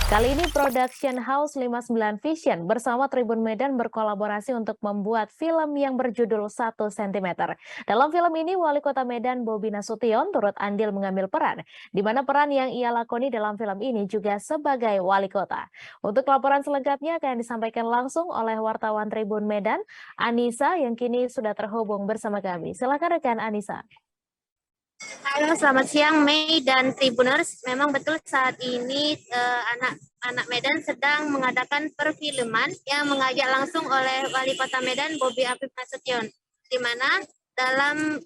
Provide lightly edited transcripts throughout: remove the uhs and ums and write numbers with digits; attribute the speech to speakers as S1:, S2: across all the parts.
S1: Kali ini Production House 59 Vision bersama Tribun Medan berkolaborasi untuk membuat film yang berjudul 1 cm. Dalam film ini, Wali Kota Medan Bobi Nasution turut andil mengambil peran, di mana peran yang ia lakoni dalam film ini juga sebagai wali kota. Untuk laporan selengkapnya akan disampaikan langsung oleh wartawan Tribun Medan, Anissa, yang kini sudah terhubung bersama kami. Silakan rekan Anissa.
S2: Halo, selamat siang Mei dan Tribuners. Memang betul saat ini anak-anak Medan sedang mengadakan perfilman yang mengajak langsung oleh Wali Kota Medan Bobi Afif Nasution. Di mana dalam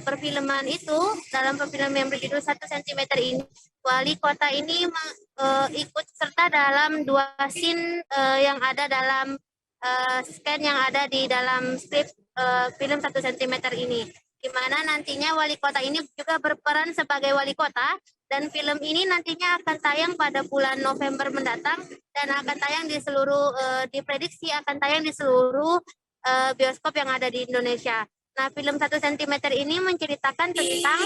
S2: perfilman itu, dalam perfilman yang berjudul 1 cm ini, Wali Kota ini ikut serta dalam 2 scene yang ada dalam scan yang ada di dalam skrip film 1 cm ini, di mana nantinya wali kota ini juga berperan sebagai wali kota, dan film ini nantinya akan tayang pada bulan November mendatang dan akan tayang di seluruh diprediksi akan tayang di seluruh bioskop yang ada di Indonesia. Nah, film 1 cm ini menceritakan tentang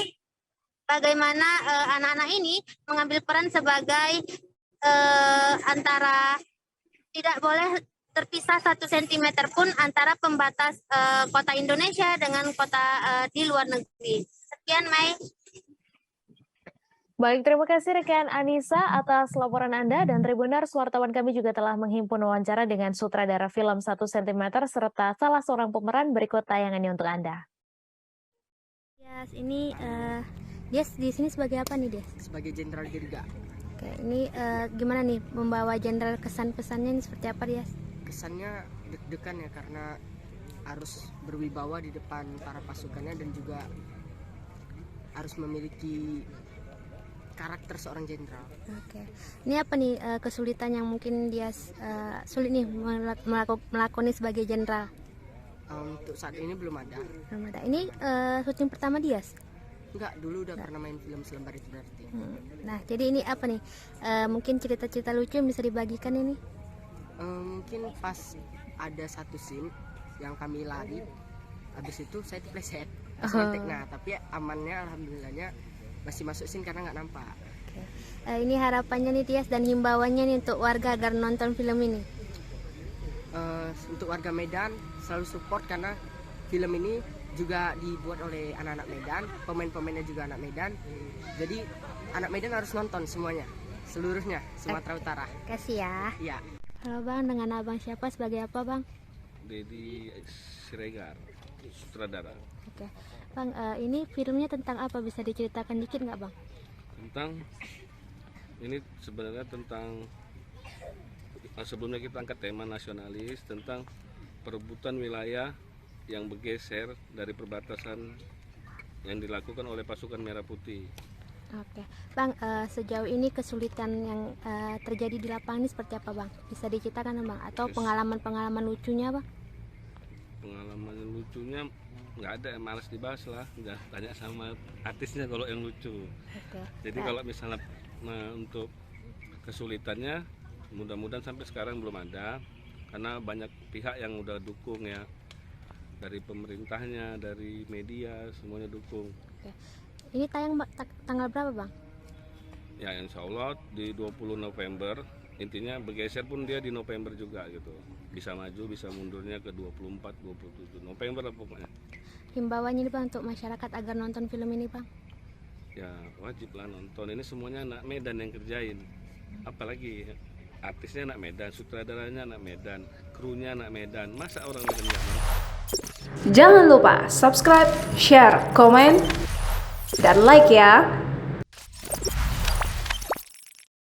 S2: bagaimana anak-anak ini mengambil peran sebagai antara tidak boleh terpisah 1 cm pun antara pembatas kota Indonesia dengan kota di luar negeri. Sekian, Mai.
S1: Baik, terima kasih rekan Anissa atas laporan Anda, dan Tribuners, wartawan kami juga telah menghimpun wawancara dengan sutradara film 1 cm serta salah seorang pemeran. Berikut tayangannya untuk Anda.
S2: Yes, ini Des di sini sebagai apa nih, Des?
S3: Sebagai Jenderal Dirga.
S2: Oke, ini gimana nih membawa jenderal, kesan-pesannya ini seperti apa, Des?
S3: Kesannya deg-degan ya, karena harus berwibawa di depan para pasukannya dan juga harus memiliki karakter seorang jenderal.
S2: Oke, ini apa nih kesulitan yang mungkin dia sulit nih melakoni sebagai jenderal?
S3: Untuk saat ini belum ada.
S2: Belum ada. Ini syuting pertama dia?
S3: Enggak, dulu udah pernah main film Selembar Itu Berarti.
S2: Nah, jadi ini apa nih? Mungkin cerita-cerita lucu yang bisa dibagikan ini?
S3: Mungkin pas ada satu scene yang kami lari, habis itu saya dipleset. Nah, tapi amannya, alhamdulillahnya masih masuk scene karena nggak nampak.
S2: Ini harapannya nih Tias dan himbauannya nih untuk warga agar nonton film ini.
S3: Untuk warga Medan selalu support, karena film ini juga dibuat oleh anak-anak Medan, pemain-pemainnya juga anak Medan. Jadi anak Medan harus nonton semuanya, seluruhnya, Sumatera Utara.
S2: Kasih ya.
S3: Iya.
S2: Halo Bang, dengan Abang siapa, sebagai apa Bang?
S4: Dedi Siregar, sutradara.
S2: Oke, Bang, ini filmnya tentang apa? Bisa diceritakan dikit nggak Bang?
S4: Ini sebenarnya tentang, sebelumnya kita angkat tema nasionalis tentang perebutan wilayah yang bergeser dari perbatasan yang dilakukan oleh pasukan Merah Putih.
S2: Oke, Bang, sejauh ini kesulitan yang terjadi di lapangan ini seperti apa Bang? Bisa diceritakan Bang? Atau pengalaman-pengalaman lucunya Bang?
S4: Pengalaman lucunya nggak ada, malas dibahas lah, nggak tanya sama artisnya kalau yang lucu.
S2: Oke.
S4: Jadi kalau misalnya untuk kesulitannya, mudah-mudahan sampai sekarang belum ada, karena banyak pihak yang udah dukung ya, dari pemerintahnya, dari media, semuanya dukung.
S2: Oke. Ini tayang tanggal berapa Bang?
S4: Ya, insya Allah di 20 November, intinya bergeser pun dia di November juga gitu. Bisa maju, bisa mundurnya ke 24, 27 November lah pokoknya.
S2: Himbauannya nih Bang untuk masyarakat agar nonton film ini Bang?
S4: Ya wajib lah nonton, ini semuanya anak Medan yang kerjain. Apalagi artisnya anak Medan, sutradaranya anak Medan, krunya anak Medan. Masa orang Medan nggak nonton?
S5: Jangan lupa subscribe, share, komen, dan like ya.